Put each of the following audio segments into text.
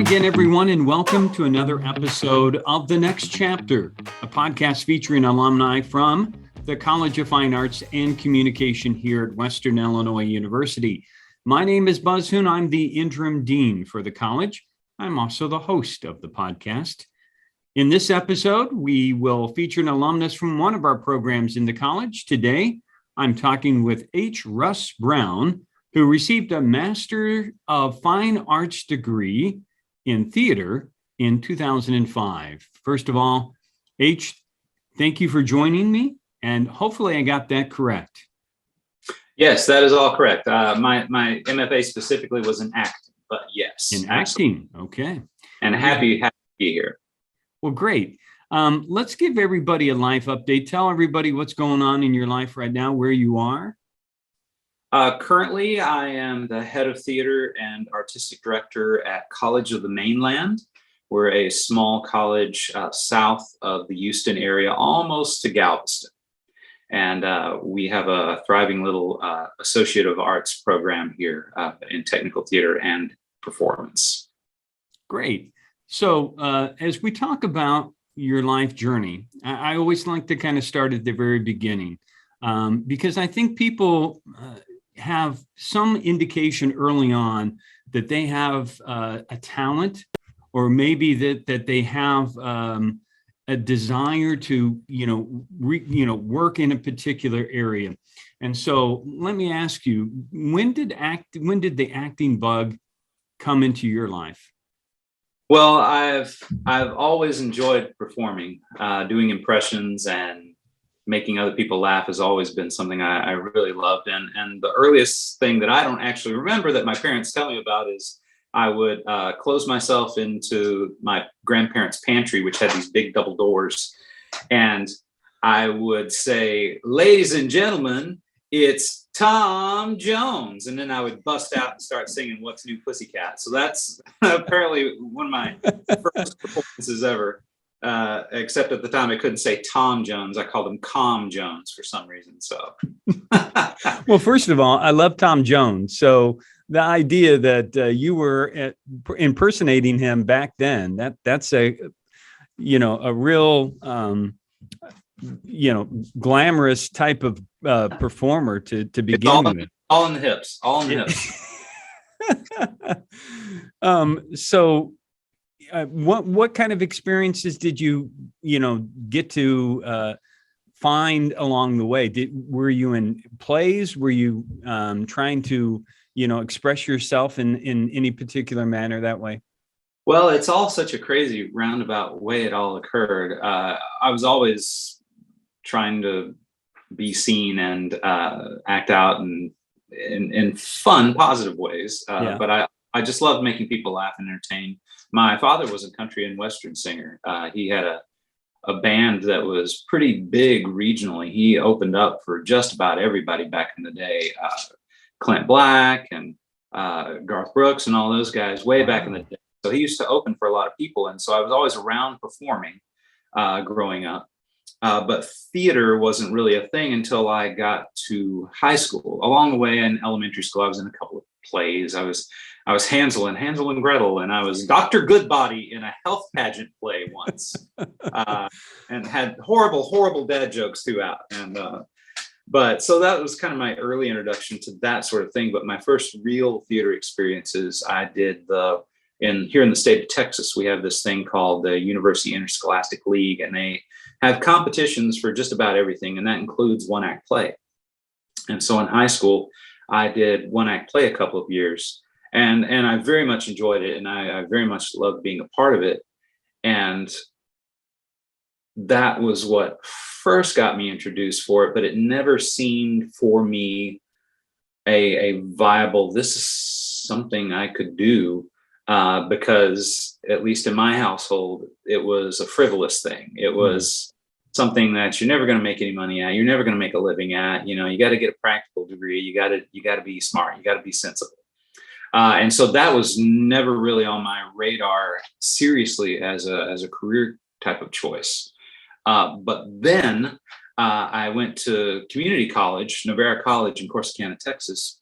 again, everyone, and welcome to another episode of The Next Chapter, a podcast featuring alumni from the College of Fine Arts and Communication here at Western Illinois University. My name is Buzz Hoon. I'm the interim dean for the college. I'm also the host of the podcast. In this episode, we will feature an alumnus from one of our programs in the college. Today, I'm talking with Russ Brown, who received a Master of Fine Arts degree in theater in 2005. First of all, thank you for joining me, and hopefully I got that correct. Yes, that is all correct. My MFA specifically was in acting, but yes. In acting, okay. And happy to be here. Well, great. Let's give everybody a life update. Tell everybody what's going on in your life right now, where you are. Currently, I am the head of theater and artistic director at College of the Mainland. We're a small college south of the Houston area, almost to Galveston. And we have a thriving little Associate of Arts program here in technical theater and performance. Great. So as we talk about your life journey, I always like to kind of start at the very beginning because I think people have some indication early on that they have a talent, or maybe that they have a desire to work in a particular area. And so let me ask you, when did the acting bug come into your life? Well, I've always enjoyed performing. Doing impressions and making other people laugh has always been something I really loved. And the earliest thing that I don't actually remember that my parents tell me about is I would close myself into my grandparents' pantry, which had these big double doors. And I would say, "Ladies and gentlemen, it's Tom Jones." And then I would bust out and start singing "What's New Pussycat." So that's apparently one of my first performances ever. Except at the time I couldn't say Tom Jones. I called him Com Jones for some reason. So, well, first of all, I love Tom Jones. So the idea that you were impersonating him back then, that's a real, glamorous type of performer to begin with. All in the hips, So what kind of experiences did you get to find along the way? Were you in plays? Were you trying to express yourself in any particular manner that way? Well, it's all such a crazy roundabout way it all occurred. I was always trying to be seen and act out in fun, positive ways. But I just loved making people laugh and entertain. My father was a country and Western singer. He had a band that was pretty big regionally. He opened up for just about everybody back in the day. Clint Black and Garth Brooks and all those guys way back in the day. So he used to open for a lot of people. And so I was always around performing growing up. But theater wasn't really a thing until I got to high school. Along the way in elementary school, I was in a couple of plays. I was Hansel and Gretel, and I was Dr. Goodbody in a health pageant play once, and had horrible dad jokes throughout. And but so that was kind of my early introduction to that sort of thing. But my first real theater experiences, I did here in the state of Texas. We have this thing called the University Interscholastic League, and they have competitions for just about everything, and that includes one-act play. And so in high school, I did one-act play a couple of years. And I very much enjoyed it, and I very much loved being a part of it. And that was what first got me introduced for it, but it never seemed for me a viable, this is something I could do, because at least in my household, it was a frivolous thing. It was something that you're never going to make any money at. You're never going to make a living at. You got to get a practical degree. You got to be smart. You got to be sensible. And so that was never really on my radar seriously as a career type of choice. But then I went to community college, Navarra College in Corsicana, Texas.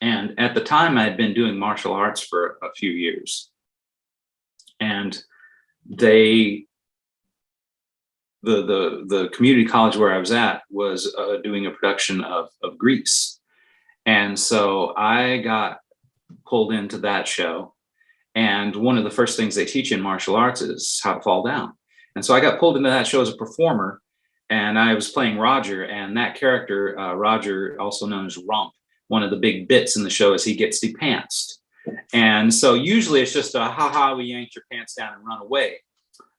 And at the time I had been doing martial arts for a few years. and they the community college where I was at was doing a production of Grease. And so I got pulled into that show. And one of the first things they teach in martial arts is how to fall down. And so I got pulled into that show as a performer, and I was playing Roger. And that character, Roger, also known as Rump, one of the big bits in the show is he gets depantsed. And so usually it's just a ha-ha, we yanked your pants down and run away.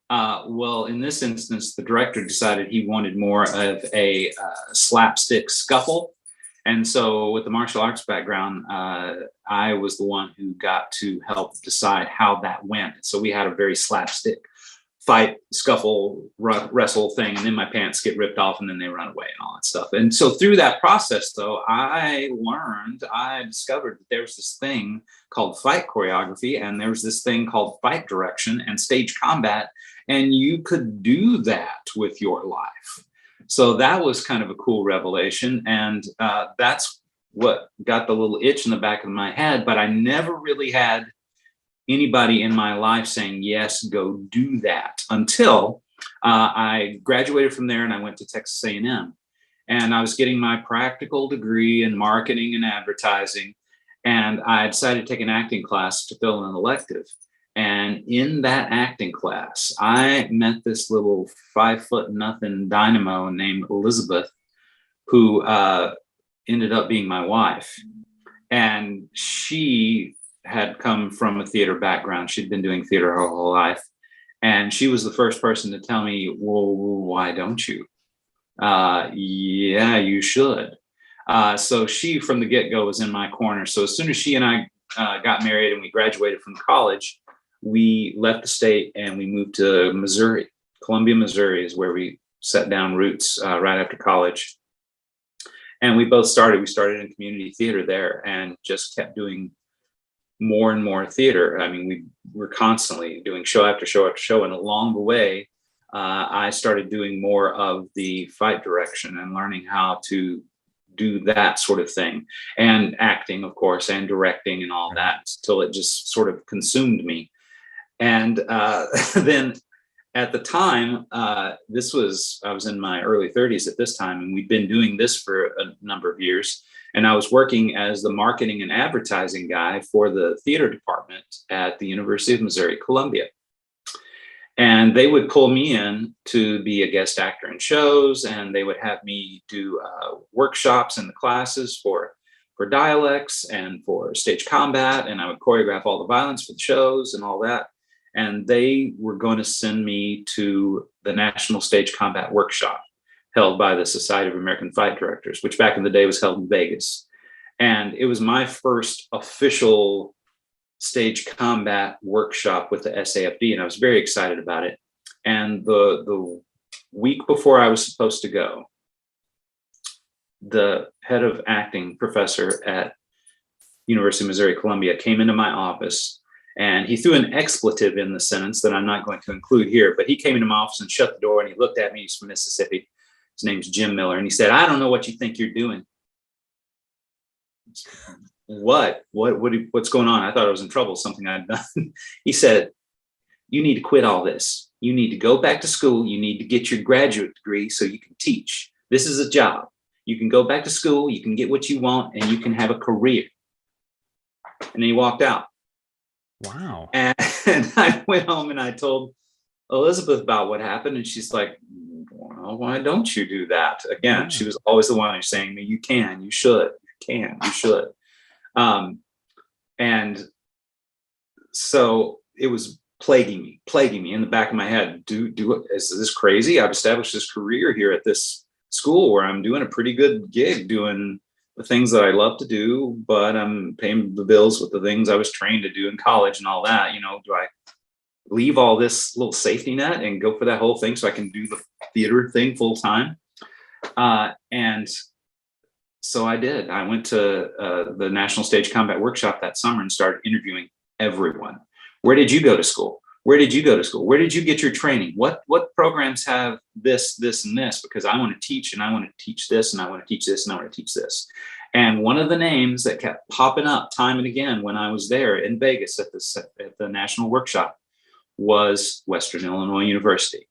Well, in this instance, the director decided he wanted more of a slapstick scuffle. And so with the martial arts background, I was the one who got to help decide how that went. So we had a very slapstick fight, scuffle, wrestle thing, and then my pants get ripped off and then they run away and all that stuff. And so through that process, though, I discovered that there was this thing called fight choreography, and there was this thing called fight direction and stage combat, and you could do that with your life. So that was kind of a cool revelation. And that's what got the little itch in the back of my head. But I never really had anybody in my life saying, yes, go do that, until I graduated from there and I went to Texas A&M. And I was getting my practical degree in marketing and advertising. And I decided to take an acting class to fill an elective. And in that acting class, I met this little 5'0" dynamo named Elizabeth, who ended up being my wife. And she had come from a theater background. She'd been doing theater her whole life. And she was the first person to tell me, well, why don't you? Yeah, you should. So she, from the get-go, was in my corner. So as soon as she and I got married and we graduated from college, we left the state and we moved to Missouri. Columbia, Missouri is where we set down roots right after college. And we started in community theater there and just kept doing more and more theater. I mean, we were constantly doing show after show after show. And along the way, I started doing more of the fight direction and learning how to do that sort of thing, and acting, of course, and directing and all that, until it just sort of consumed me. And then at the time, I was in my early 30s at this time, and we'd been doing this for a number of years. And I was working as the marketing and advertising guy for the theater department at the University of Missouri, Columbia. And they would pull me in to be a guest actor in shows, and they would have me do workshops in the classes for dialects and for stage combat, and I would choreograph all the violence for the shows and all that. And they were going to send me to the National Stage Combat Workshop held by the Society of American Fight Directors, which back in the day was held in Vegas. And it was my first official stage combat workshop with the SAFD, and I was very excited about it. And the week before I was supposed to go, the head of acting professor at University of Missouri Columbia came into my office, and he threw an expletive in the sentence that I'm not going to include here, but he came into my office and shut the door, and he looked at me. He's from Mississippi. His name's Jim Miller. And he said, I don't know what you think you're doing. What's going on? I thought I was in trouble, something I'd done. He said, you need to quit all this. You need to go back to school. You need to get your graduate degree so you can teach. This is a job. You can go back to school, you can get what you want, and you can have a career. And then he walked out. Wow. And I went home and I told Elizabeth about what happened. And she's like, well, why don't you do that? Again, she was always the one who's saying to me, you can, you should, you can, you should. And so it was plaguing me in the back of my head. Is this crazy? I've established this career here at this school where I'm doing a pretty good gig doing the things that I love to do, but I'm paying the bills with the things I was trained to do in college and all that. Do I leave all this little safety net and go for that whole thing so I can do the theater thing full time? And so I did. I went to the National Stage Combat Workshop that summer and started interviewing everyone. Where did you go to school? Where did you go to school? Where did you get your training? What programs have this, and this? Because I want to teach, and I want to teach this, and I want to teach this, and I want to teach this. And one of the names that kept popping up time and again when I was there in Vegas at the National Workshop was Western Illinois University.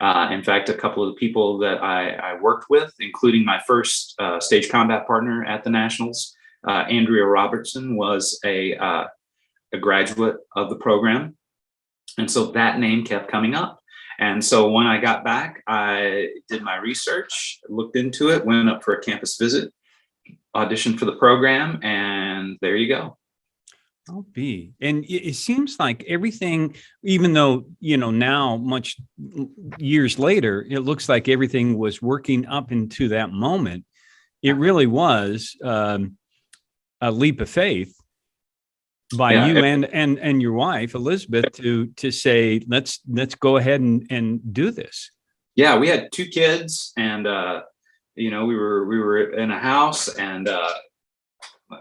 In fact, a couple of the people that I worked with, including my first stage combat partner at the Nationals, Andrea Robertson, was a graduate of the program. And so that name kept coming up. And so when I got back, I did my research, looked into it, went up for a campus visit, auditioned for the program, and there you go. I'll be. And it seems like everything, even though, now much years later, it looks like everything was working up into that moment. It really was a leap of faith by you and your wife, Elizabeth, to say, let's go ahead and do this. Yeah, we had 2 kids, and we were in a house, and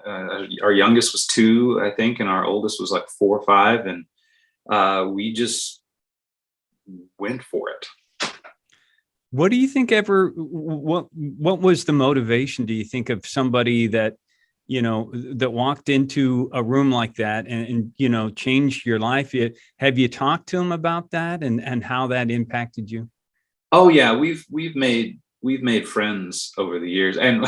our youngest was 2, I think, and our oldest was like 4 or 5, and we just went for it. What do you think what was the motivation, do you think, of somebody that that walked into a room like that and changed your life? Have you talked to them about that and how that impacted you? Oh yeah, we've made friends over the years, and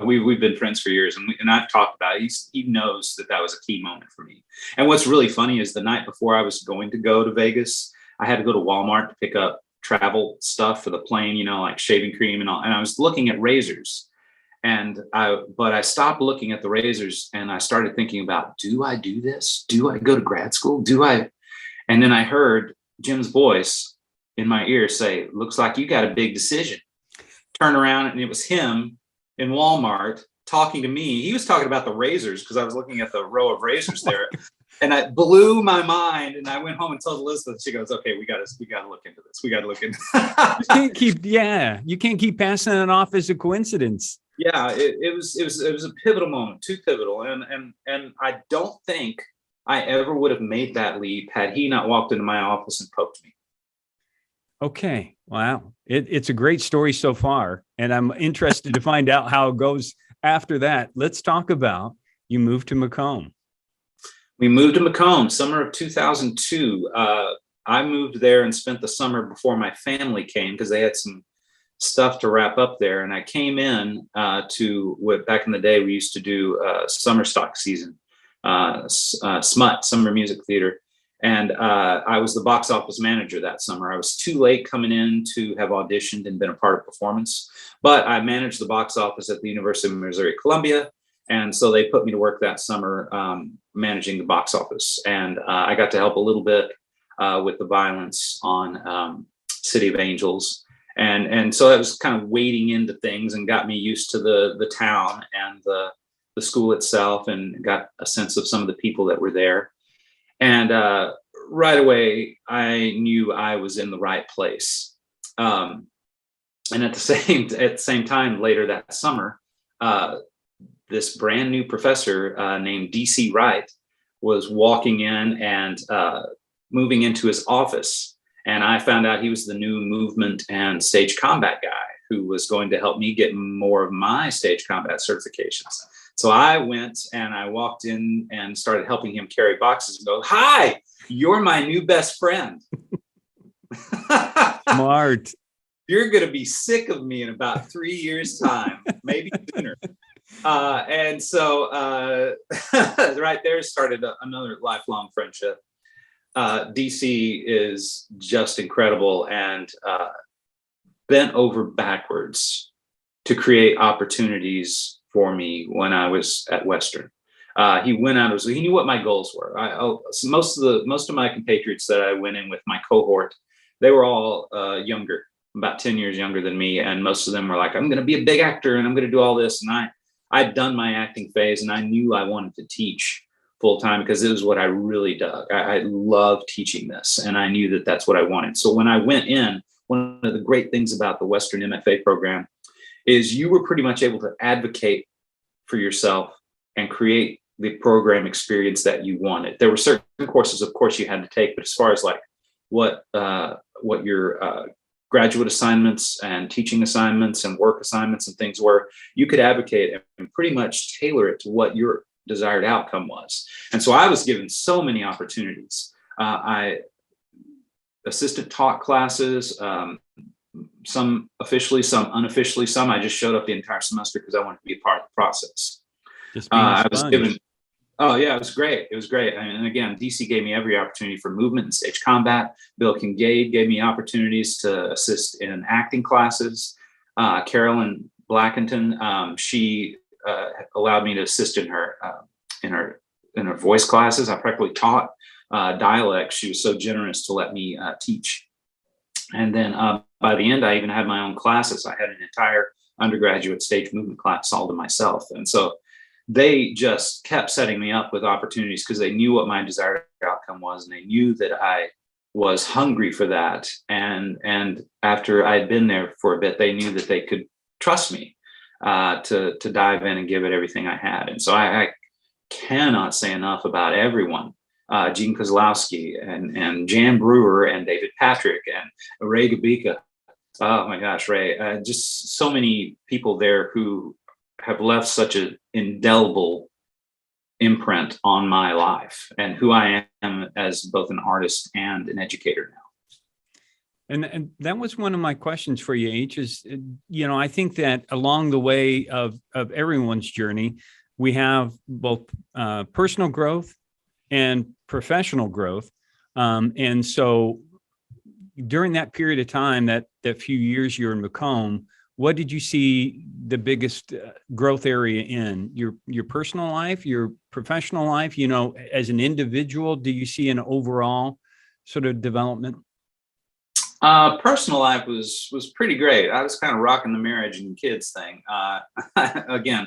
we've been friends for years, and I've talked about it. He knows that was a key moment for me. And what's really funny is the night before I was going to go to Vegas, I had to go to Walmart to pick up travel stuff for the plane, like shaving cream and all. And I was looking at razors, but I stopped looking at the razors, and I started thinking about, do I do this? Do I go to grad school? And then I heard Jim's voice in my ear say, "Looks like you got a big decision." Turn around, and it was him in Walmart talking to me. He was talking about the razors, because I was looking at the row of razors there. And it blew my mind. And I went home and told Elizabeth. She goes, "Okay, we got to look into this. We got to look into." You can't keep passing it off as a coincidence. Yeah, it was a pivotal moment, too pivotal, and I don't think I ever would have made that leap had he not walked into my office and poked me. Okay, wow, it's a great story so far, and I'm interested to find out how it goes after that. Let's talk about you moved to Macomb. We moved to Macomb, summer of 2002. I moved there and spent the summer before my family came, because they had some stuff to wrap up there. And I came in to what back in the day we used to do summer stock season, SMUT, Summer Music Theater. And I was the box office manager that summer. I was too late coming in to have auditioned and been a part of performance, but I managed the box office at the University of Missouri Columbia. And so they put me to work that summer managing the box office. And I got to help a little bit with the violence on City of Angels. And so that was kind of wading into things and got me used to the town and the school itself, and got a sense of some of the people that were there. And right away, I knew I was in the right place. And at the same time, later that summer, this brand new professor named DC Wright was walking in and moving into his office. And I found out he was the new movement and stage combat guy who was going to help me get more of my stage combat certifications. So I went and I walked in and started helping him carry boxes and go, "Hi, you're my new best friend." Smart. You're going to be sick of me in about 3 years' time, maybe sooner. And so right there started another lifelong friendship. DC is just incredible, and bent over backwards to create opportunities for me when I was at Western. He knew what my goals were. Most of my compatriots that I went in with, my cohort, they were all younger, about 10 years younger than me. And most of them were like, "I'm going to be a big actor and I'm going to do all this." And I'd done my acting phase, and I knew I wanted to teach full time because it was what I really dug. I love teaching this, and I knew that that's what I wanted. So when I went in, one of the great things about the Western MFA program is you were pretty much able to advocate for yourself and create the program experience that you wanted. There were certain courses, of course, you had to take, but as far as like what your graduate assignments and teaching assignments and work assignments and things were, you could advocate and pretty much tailor it to what your desired outcome was. And so I was given so many opportunities. I assistant taught classes, some officially, some unofficially, some I just showed up the entire semester because I wanted to be a part of the process. Just being a I was sponge. given, oh yeah, it was great. It was great. And again, DC gave me every opportunity for movement and stage combat. Bill Kincaid gave me opportunities to assist in acting classes. Carolyn Blackington, she allowed me to assist in her voice classes. I practically taught dialect. She was so generous to let me teach. And then by the end, I even had my own classes. I had an entire undergraduate stage movement class all to myself. And so they just kept setting me up with opportunities because they knew what my desired outcome was, and they knew that I was hungry for that. And after I'd been there for a bit, they knew that they could trust me to dive in and give it everything I had. And so I cannot say enough about everyone. Gene Kozlowski and Jan Brewer and David Patrick and Ray Gabika. Oh my gosh, Ray. Just so many people there who have left such an indelible imprint on my life and who I am as both an artist and an educator now. And that was one of my questions for you, H, is, I think that along the way of everyone's journey, we have both personal growth and professional growth. And so during that period of time, that few years you're in Macomb, what did you see the biggest growth area in your personal life, your professional life? As an individual, do you see an overall sort of development? Personal life was pretty great. I was kind of rocking the marriage and kids thing. Again,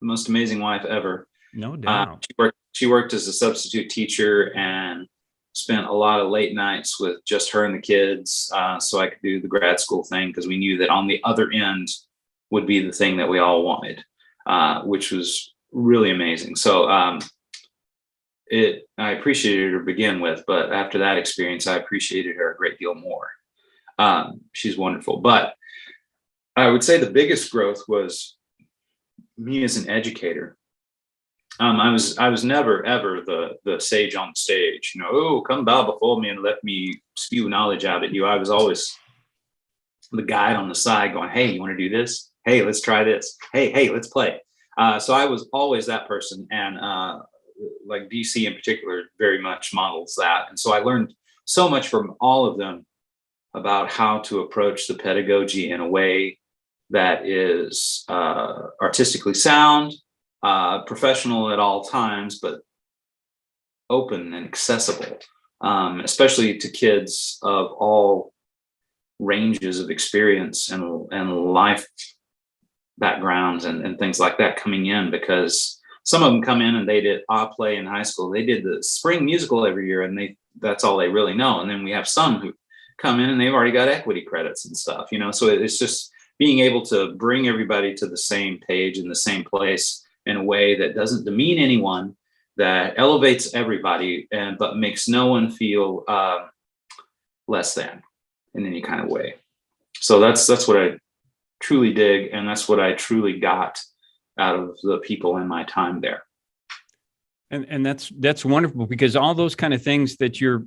the most amazing wife ever. No doubt. She worked as a substitute teacher and spent a lot of late nights with just her and the kids, so I could do the grad school thing, because we knew that on the other end would be the thing that we all wanted, which was really amazing. So I appreciated her to begin with, but after that experience, I appreciated her a great deal more. She's wonderful. But I would say the biggest growth was me as an educator. I was never ever the sage on stage, oh, come bow before me and let me spew knowledge out at you. I was always the guide on the side going, hey, you want to do this? Hey, let's try this. Hey, let's play. So I was always that person. And like DC in particular very much models that. And so I learned so much from all of them about how to approach the pedagogy in a way that is artistically sound, professional at all times, but open and accessible, especially to kids of all ranges of experience and life backgrounds and things like that coming in, because some of them come in and they did play in high school. They did the spring musical every year and that's all they really know. And then we have some who come in and they've already got equity credits and stuff, so it's just being able to bring everybody to the same page in the same place in a way that doesn't demean anyone, that elevates everybody, but makes no one feel less than in any kind of way. So that's what I truly dig, and that's what I truly got out of the people in my time there. And that's wonderful, because all those kind of things that you're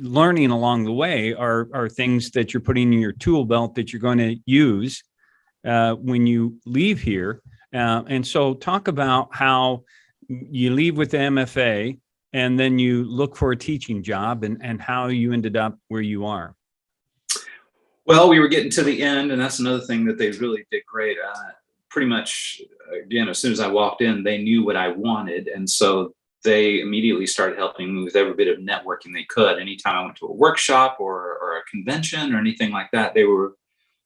learning along the way are things that you're putting in your tool belt that you're going to use when you leave here. And so talk about how you leave with the MFA and then you look for a teaching job and how you ended up where you are. Well, we were getting to the end, and that's another thing that they really did great. Pretty much, again, as soon as I walked in, they knew what I wanted. And so they immediately started helping me with every bit of networking they could. Anytime I went to a workshop or a convention or anything like that, they were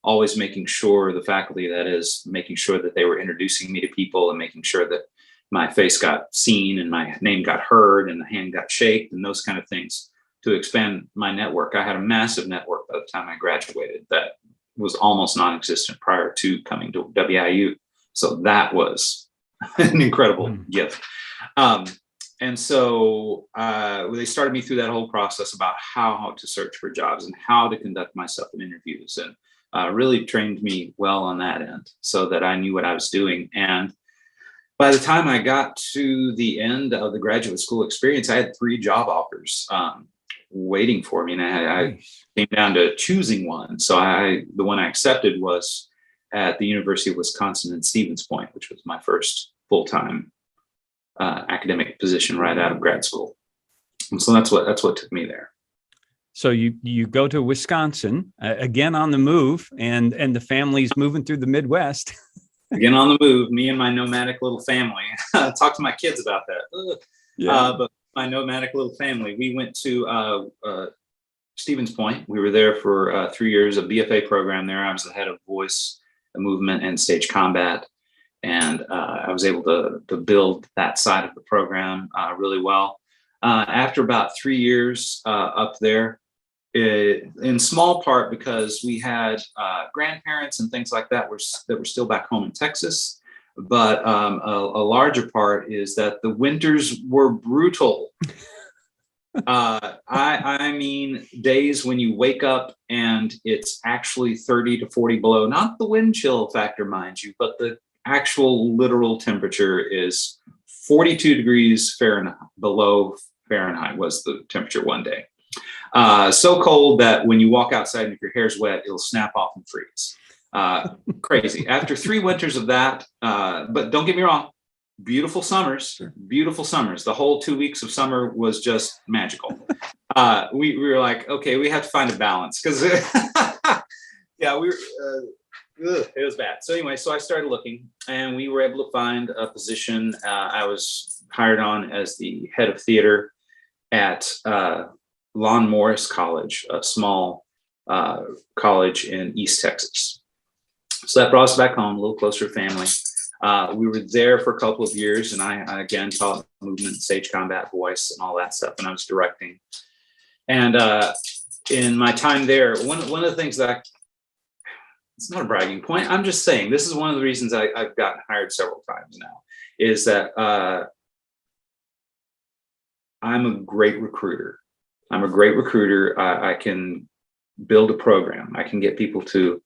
always making sure, the faculty that is, making sure that they were introducing me to people and making sure that my face got seen and my name got heard and the hand got shaked and those kind of things to expand my network. I had a massive network by the time I graduated that was almost non-existent prior to coming to WIU. So that was an incredible gift. And so they started me through that whole process about how to search for jobs and how to conduct myself in interviews, and really trained me well on that end so that I knew what I was doing. And by the time I got to the end of the graduate school experience, I had 3 job offers. waiting for me, and I Nice. came down to choosing one. So the one I accepted was at the University of Wisconsin in Stevens Point, which was my first full-time academic position right out of grad school. And so that's what took me there. So you go to Wisconsin again on the move, and the family's moving through the Midwest. Again on the move, me and my nomadic little family. Talk to my kids about that. But my nomadic little family, we went to Stevens Point. We were there for 3 years, a BFA program there. I was the head of voice, movement, and stage combat. And I was able to build that side of the program really well. After about 3 years up there, in small part because we had grandparents and things like that that were still back home in Texas. But a larger part is that the winters were brutal. I mean, days when you wake up and it's actually 30 to 40 below, not the wind chill factor, mind you, but the actual literal temperature is 42 degrees Fahrenheit, below Fahrenheit was the temperature one day. So cold that when you walk outside and if your hair's wet, it'll snap off and freeze. Crazy. After 3 winters of that, but don't get me wrong, beautiful summers. The whole 2 weeks of summer was just magical. We were like, okay, we have to find a balance because yeah, it was bad. So anyway, so I started looking, and we were able to find a position. I was hired on as the head of theater at Lon Morris College, a small college in East Texas. So that brought us back home, a little closer to family. We were there for a couple of years, and I again taught movement, stage combat, voice, and all that stuff, and I was directing. And in my time there, one of the things that it's not a bragging point, I'm just saying, this is one of the reasons I've gotten hired several times now, is that I'm a great recruiter. I can build a program. I can get people to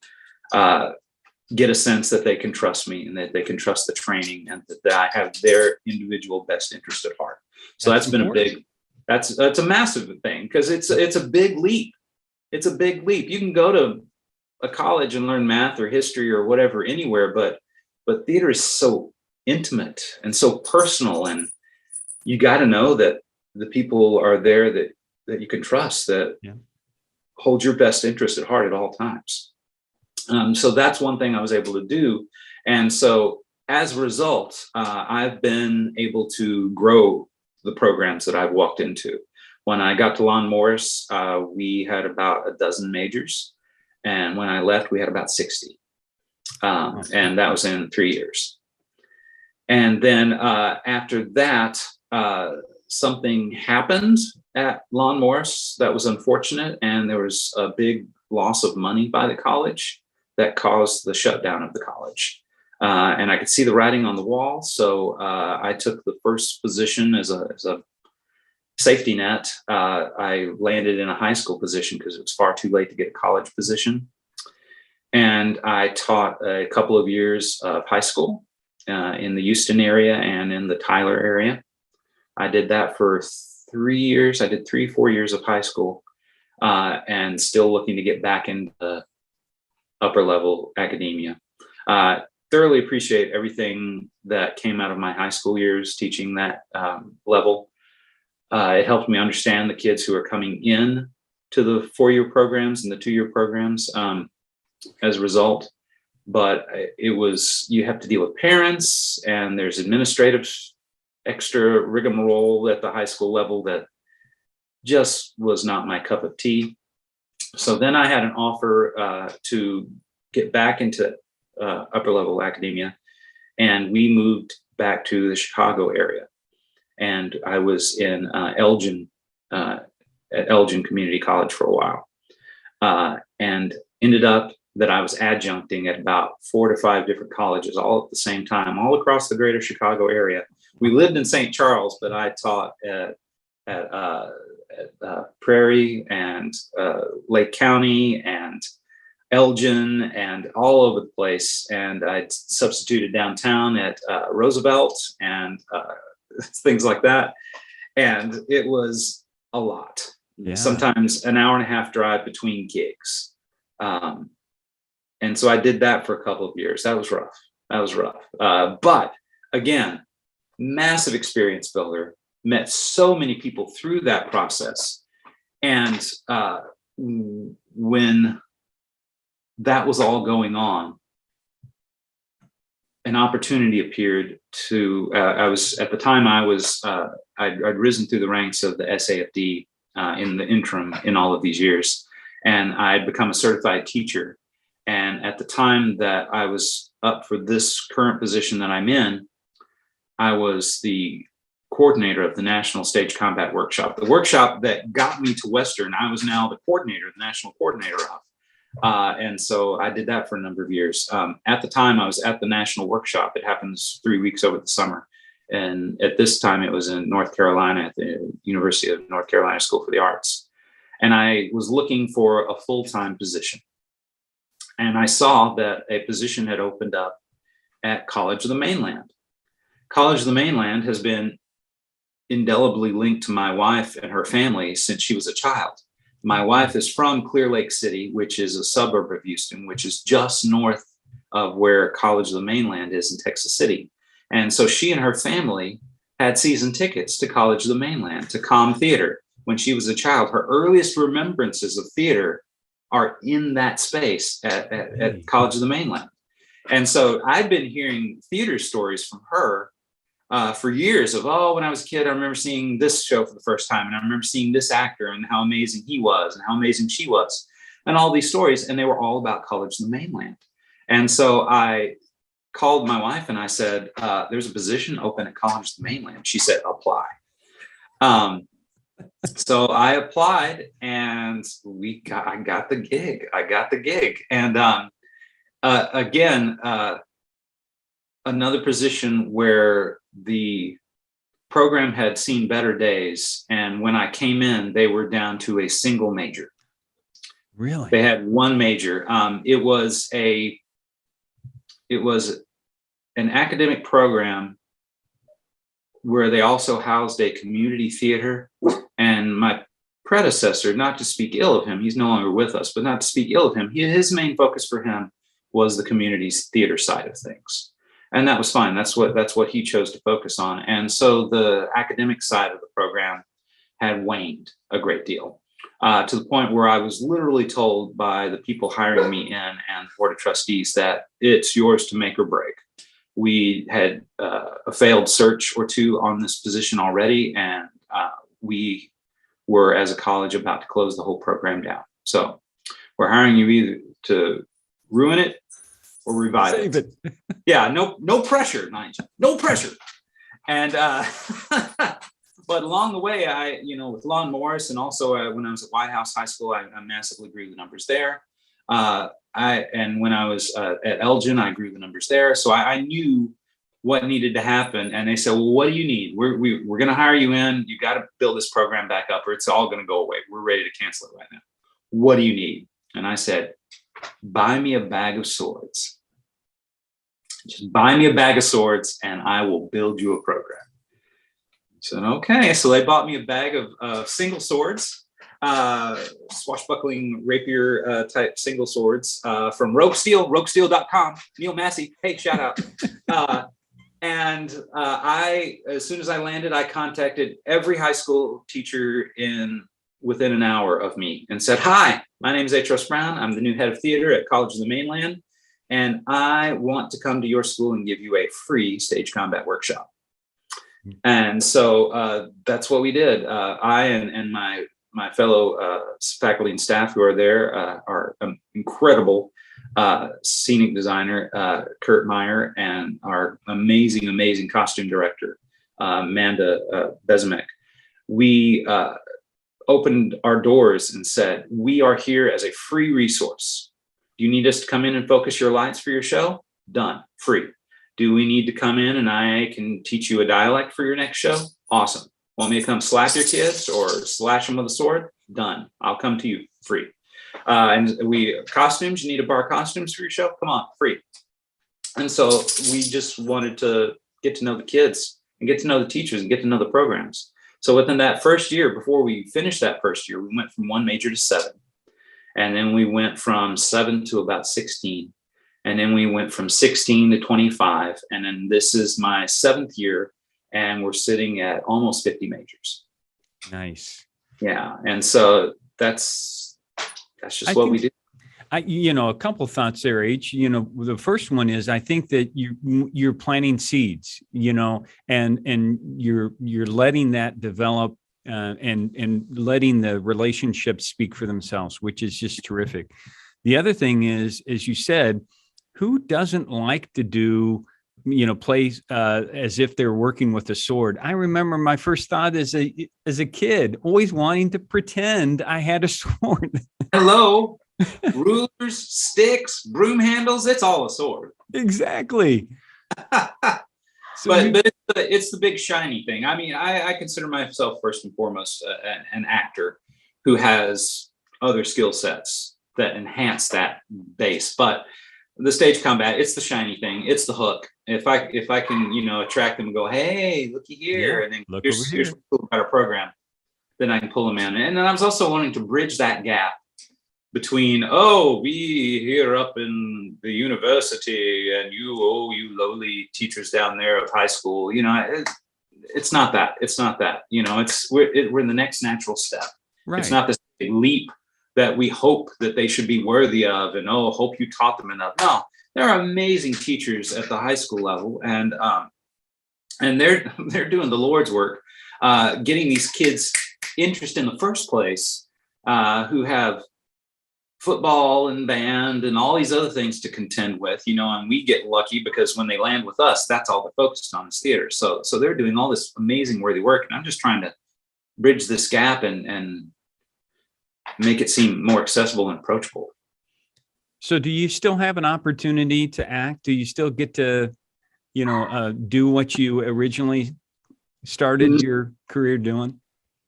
get a sense that they can trust me and that they can trust the training and that I have their individual best interest at heart. So that's been important. That's a massive thing because it's a big leap. It's a big leap. You can go to a college and learn math or history or whatever anywhere, but theater is so intimate and so personal, and you got to know that the people are there that you can trust, that hold your best interest at heart at all times. So that's one thing I was able to do. And so as a result, I've been able to grow the programs that I've walked into. When I got to Lon Morris, we had about a dozen majors. And when I left, we had about 60. And that was in 3 years. And then after that, something happened at Lon Morris that was unfortunate. And there was a big loss of money by the college that caused the shutdown of the college. And I could see the writing on the wall. So I took the first position as a safety net. I landed in a high school position because it was far too late to get a college position. And I taught a couple of years of high school in the Houston area and in the Tyler area. I did that for 3 years. I did 4 years of high school and still looking to get back into upper level academia. Thoroughly appreciate everything that came out of my high school years teaching that level. It helped me understand the kids who are coming in to the 4-year programs and the 2-year programs as a result. But you have to deal with parents, and there's administrative extra rigmarole at the high school level that just was not my cup of tea. So then I had an offer to get back into upper level academia, and we moved back to the Chicago area. And I was in Elgin, at Elgin Community College for a while, and ended up that I was adjuncting at about 4 to 5 different colleges all at the same time, all across the greater Chicago area. We lived in St. Charles, but I taught at Prairie and Lake County and Elgin and all over the place. And I substituted downtown at Roosevelt and things like that. And it was a lot. sometimes an hour and a half drive between gigs. And so I did that for a couple of years. That was rough. But again, massive experience builder, met so many people through that process. And when that was all going on, an opportunity appeared to, I'd risen through the ranks of the SAFD in the interim in all of these years. And I'd become a certified teacher. And at the time that I was up for this current position that I'm in, I was the coordinator of the National Stage Combat Workshop. The workshop that got me to Western, I was now the coordinator, the national coordinator of. And so I did that for a number of years. At the time, I was at the national workshop. It happens 3 weeks over the summer. And at this time, it was in North Carolina at the University of North Carolina School for the Arts. And I was looking for a full-time position. And I saw that a position had opened up at College of the Mainland. College of the Mainland has been indelibly linked to my wife and her family since she was a child. My wife is from Clear Lake City, which is a suburb of Houston, which is just north of where College of the Mainland is in Texas City. And so she and her family had season tickets to College of the Mainland, to Com Theater. When she was a child, her earliest remembrances of theater are in that space at College of the Mainland. And so I'd been hearing theater stories from her for years of, when I was a kid, I remember seeing this show for the first time. And I remember seeing this actor and how amazing he was and how amazing she was and all these stories. And they were all about College of the Mainland. And so I called my wife and I said, there's a position open at College of the Mainland. She said, apply. So I applied and I got the gig. And again, another position where the program had seen better days. And when I came in, they were down to a single major. Really? They had one major. It was an academic program where they also housed a community theater. And my predecessor, not to speak ill of him, he's no longer with us, but not to speak ill of him, his main focus for him was the community's theater side of things. And that was fine. That's what he chose to focus on. And so the academic side of the program had waned a great deal, to the point where I was literally told by the people hiring me in and the board of trustees that it's yours to make or break. We had a failed search or two on this position already, and we were, as a college, about to close the whole program down. So we're hiring you either to ruin it or revive it. Yeah, no pressure, Nigel. No pressure. And but along the way, with Lon Morris, and also when I was at White House High School, I massively grew the numbers there. And when I was at Elgin, I grew the numbers there. So I knew what needed to happen. And they said, well, what do you need? We're going to hire you in. You got to build this program back up or it's all going to go away. We're ready to cancel it right now. What do you need? And I said, buy me a bag of swords. Just buy me a bag of swords and I will build you a program. I said, okay. So they bought me a bag of single swords, swashbuckling rapier type single swords from roguesteel.com. Neil Massey. Hey, shout out. And as soon as I landed, I contacted every high school teacher within an hour of me and said, hi, my name is Russ Brown. I'm the new head of theater at College of the Mainland. And I want to come to your school and give you a free stage combat workshop. And so that's what we did. I and my fellow faculty and staff who are there are incredible scenic designer, Kurt Meyer, and our amazing costume director, Amanda Bezemek. We opened our doors and said, we are here as a free resource. Do you need us to come in and focus your lights for your show? Done, free. Do we need to come in and I can teach you a dialect for your next show? Awesome. Want me to come slap your kids or slash them with a sword? Done. I'll come to you free. And costumes, you need to borrow costumes for your show? Come on, free. And so we just wanted to get to know the kids and get to know the teachers and get to know the programs. So within that first year, before we finished that first year, we went from 1 major to 7. And then we went from 7 to about 16. And then we went from 16 to 25. And then this is my 7th year, and we're sitting at almost 50 majors. Nice. Yeah. And so that's just what we do. A couple thoughts there, H. The first one is, I think that you're planting seeds, and you're letting that develop, and letting the relationships speak for themselves, which is just terrific. The other thing is, as you said, who doesn't like to do, play as if they're working with a sword? I remember my first thought as a kid, always wanting to pretend I had a sword. Hello. Rulers, sticks, broom handles, it's all a sword. Exactly. But it's the big shiny thing. I mean, I consider myself first and foremost an actor who has other skill sets that enhance that base. But the stage combat, it's the shiny thing. It's the hook. If I can, attract them and go, hey, looky here, and then here's cool about our program, then I can pull them in. And then I was also wanting to bridge that gap between, we here up in the university, and you lowly teachers down there of high school, it's not that. We're in the next natural step. Right. It's not this big leap that we hope that they should be worthy of, and hope you taught them enough. No, there are amazing teachers at the high school level, and they're doing the Lord's work, getting these kids interest in the first place, who have football and band and all these other things to contend with, and we get lucky because when they land with us, that's all they're focused on is theater. So they're doing all this amazing worthy work, and I'm just trying to bridge this gap and make it seem more accessible and approachable. So do you still have an opportunity to act? Do you still get to, do what you originally started your career doing?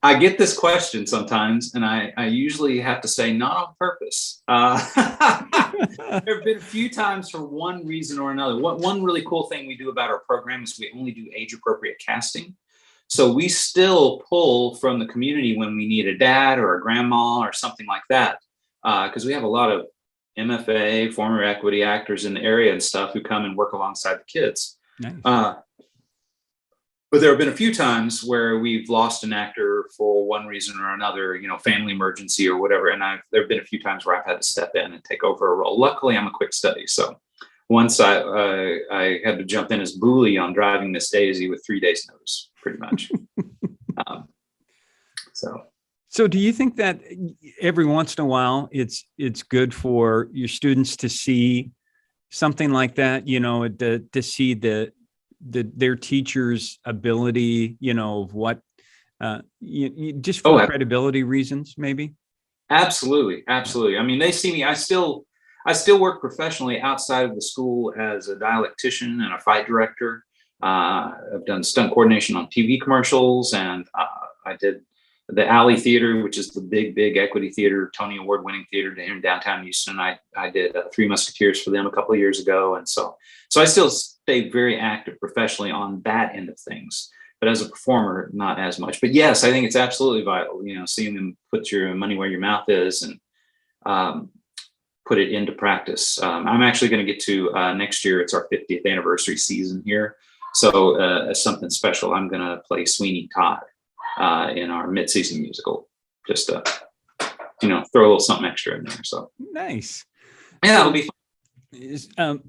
I get this question sometimes, and I usually have to say not on purpose. There have been a few times for one reason or another. One really cool thing we do about our program is we only do age-appropriate casting. So we still pull from the community when we need a dad or a grandma or something like that, because we have a lot of MFA, former equity actors in the area and stuff who come and work alongside the kids. Nice. But there have been a few times where we've lost an actor for one reason or another, family emergency or whatever. And there have been a few times where I've had to step in and take over a role. Luckily, I'm a quick study. So once I had to jump in as Booley on Driving Miss Daisy with 3 days notice, pretty much. So do you think that every once in a while it's good for your students to see something like that, to see their teacher's ability, of what, just for credibility reasons, maybe? Absolutely. I mean, they see me. I still work professionally outside of the school as a dialectician and a fight director. I've done stunt coordination on TV commercials, and I did the Alley Theater, which is the big equity theater, Tony Award winning theater here in downtown Houston. I did Three Musketeers for them a couple of years ago. And so I still stay very active professionally on that end of things, but as a performer, not as much. But yes, I think it's absolutely vital, seeing them put your money where your mouth is and put it into practice. I'm actually going to get to next year. It's our 50th anniversary season here. So as something special, I'm going to play Sweeney Todd in our mid-season musical, just to, throw a little something extra in there. So nice. Yeah, it'll be fun.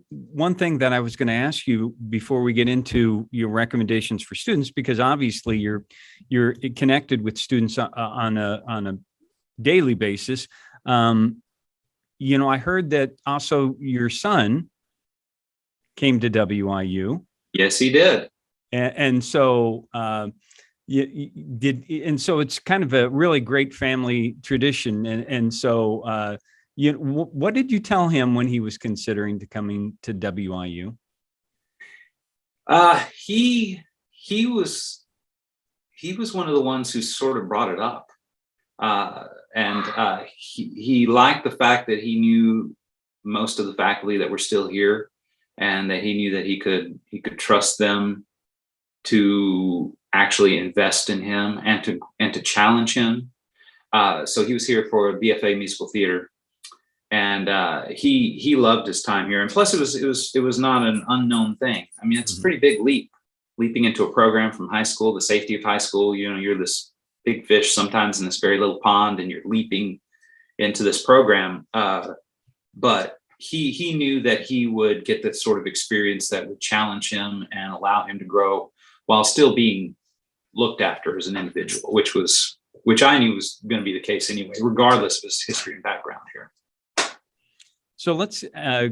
One thing that I was going to ask you before we get into your recommendations for students, because obviously you're connected with students on a daily basis. I heard that also your son came to WIU. Yes, he did. And so you did, and so it's kind of a really great family tradition. And so what did you tell him when he was considering to coming to WIU? He was one of the ones who sort of brought it up, and he liked the fact that he knew most of the faculty that were still here, and that he knew that he could trust them to actually invest in him and to challenge him. So he was here for a BFA musical theater, and he loved his time here. And plus, it was not an unknown thing. I mean, it's a pretty big leaping into a program from high school, the safety of high school. You know, you're this big fish sometimes in this very little pond, and you're leaping into this program. But he knew that he would get the sort of experience that would challenge him and allow him to grow while still being looked after as an individual, which I knew was going to be the case anyway, regardless of his history and background here. So let's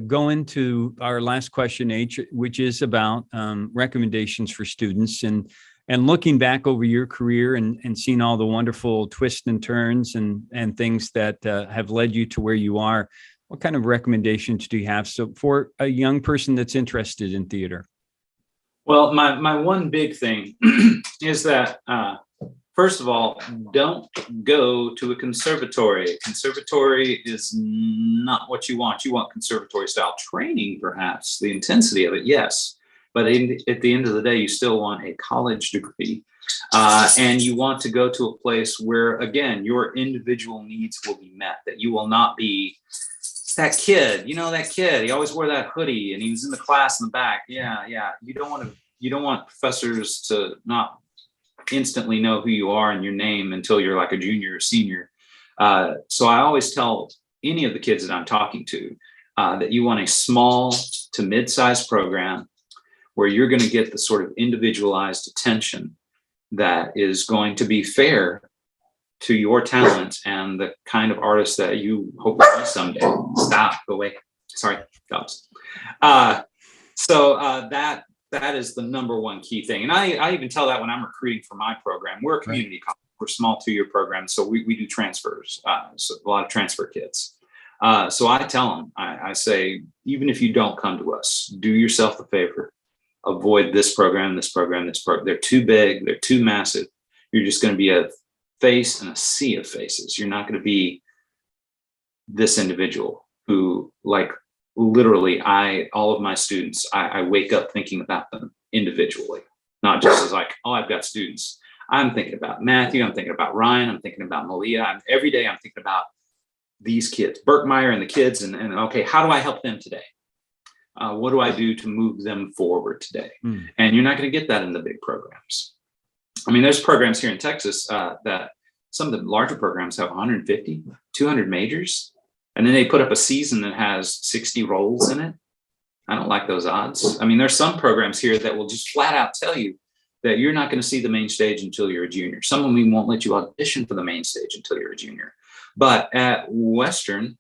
go into our last question, H, which is about recommendations for students, and looking back over your career and seeing all the wonderful twists and turns and things that have led you to where you are. What kind of recommendations do you have for a young person that's interested in theater? Well, my one big thing is that, first of all, don't go to a conservatory. Conservatory is not what you want. You want conservatory style training, perhaps, the intensity of it, yes. But at the end of the day, you still want a college degree. And you want to go to a place where, again, your individual needs will be met, that you will not be that kid, that kid, he always wore that hoodie and he was in the class in the back. Yeah. You don't want professors to not instantly know who you are and your name until you're like a junior or senior. So I always tell any of the kids that I'm talking to that you want a small to mid-sized program where you're going to get the sort of individualized attention that is going to be fair to your talent and the kind of artist that you hope to be someday. Stop, go away. Sorry, dogs. So that is the number one key thing. And I even tell that when I'm recruiting for my program. We're a community college. We're small 2-year programs, so we do transfers, so a lot of transfer kids. So I tell them, I say, even if you don't come to us, do yourself a favor. Avoid this program, this program, this program. They're too big. They're too massive. You're just going to be a face in a sea of faces. You're not going to be this individual who, like, literally, all of my students, I wake up thinking about them individually, not just as like, oh, I've got students. I'm thinking about Matthew. I'm thinking about Ryan. I'm thinking about Malia. Every day I'm thinking about these kids, Burkmeyer and the kids, and okay, how do I help them today? What do I do to move them forward today? And you're not going to get that in the big programs. I mean, there's programs here in Texas that some of the larger programs have 150, 200 majors, and then they put up a season that has 60 roles in it. I don't like those odds. I mean, there's some programs here that will just flat out tell you that you're not going to see the main stage until you're a junior. Some of them even won't let you audition for the main stage until you're a junior. But at Western,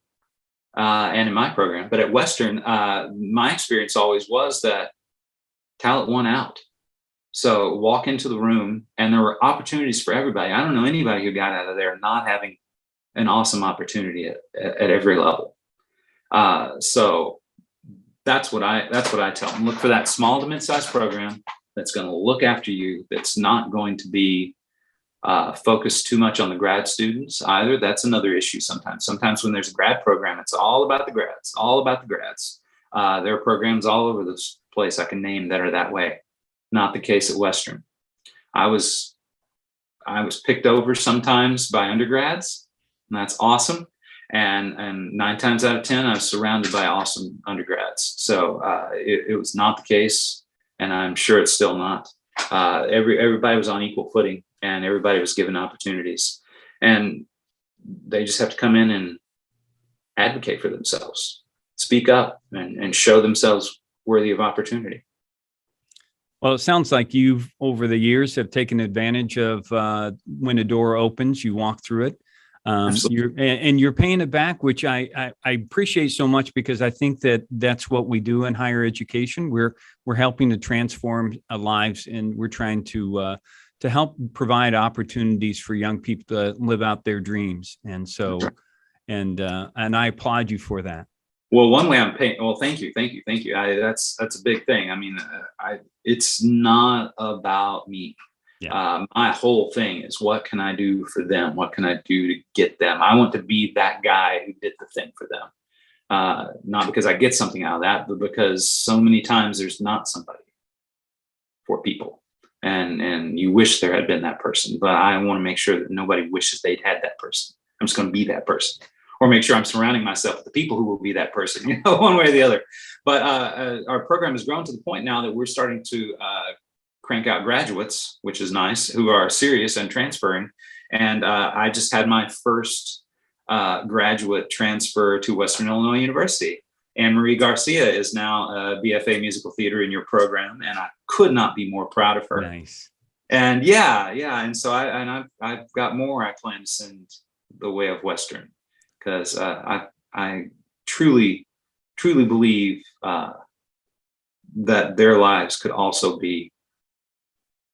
and in my program, but at Western, my experience always was that talent won out. So walk into the room and there were opportunities for everybody. I don't know anybody who got out of there not having an awesome opportunity at every level. So that's what I tell them. Look for that small to mid-sized program that's going to look after you, that's not going to be focused too much on the grad students either. That's another issue sometimes. Sometimes when there's a grad program, it's all about the grads, there are programs all over this place I can name that are that way. Not the case at Western. I was picked over sometimes by undergrads, and that's awesome. And 9 times out of 10, I was surrounded by awesome undergrads. So it was not the case, and I'm sure it's still not. Everybody was on equal footing, and everybody was given opportunities, and they just have to come in and advocate for themselves, speak up, and show themselves worthy of opportunity. Well, it sounds like you've, over the years, have taken advantage of when a door opens, you walk through it. You're paying it back, which I appreciate so much, because I think that's what we do in higher education. We're helping to transform lives, and we're trying to help provide opportunities for young people to live out their dreams. And so, and I applaud you for that. Well, one way I'm paying. Well, thank you. That's a big thing. I mean, it's not about me. Yeah. My whole thing is, what can I do for them? What can I do to get them? I want to be that guy who did the thing for them. Not because I get something out of that, but because so many times there's not somebody for people. and you wish there had been that person. But I want to make sure that nobody wishes they'd had that person. I'm just going to be that person, or make sure I'm surrounding myself with the people who will be that person, one way or the other. But our program has grown to the point now that we're starting to crank out graduates, which is nice, who are serious and transferring. And I just had my first graduate transfer to Western Illinois University. Anne-Marie Garcia is now a BFA musical theater in your program, and I could not be more proud of her. Nice. And yeah. And so I've got more I plan to send the way of Western, because I truly believe that their lives could also be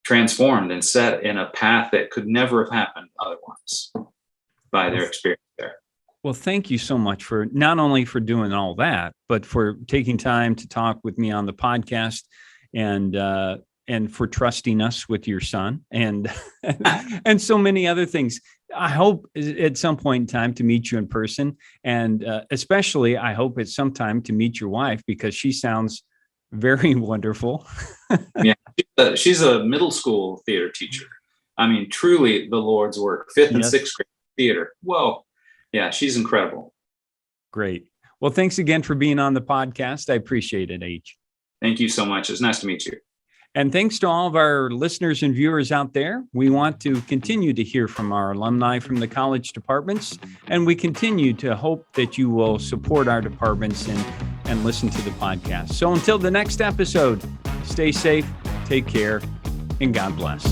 transformed and set in a path that could never have happened otherwise by their experience there. Well, thank you so much for not only for doing all that, but for taking time to talk with me on the podcast, and for trusting us with your son, and and so many other things. I hope at some point in time to meet you in person, and especially I hope at some time to meet your wife, because she sounds very wonderful. Yeah, she's a middle school theater teacher. I mean, truly the Lord's work. 5th and 6th grade theater. Whoa. Yeah, she's incredible. Great. Well, thanks again for being on the podcast. I appreciate it, H. Thank you so much. It's nice to meet you. And thanks to all of our listeners and viewers out there. We want to continue to hear from our alumni from the college departments, and we continue to hope that you will support our departments and listen to the podcast. So until the next episode, stay safe, take care, and God bless.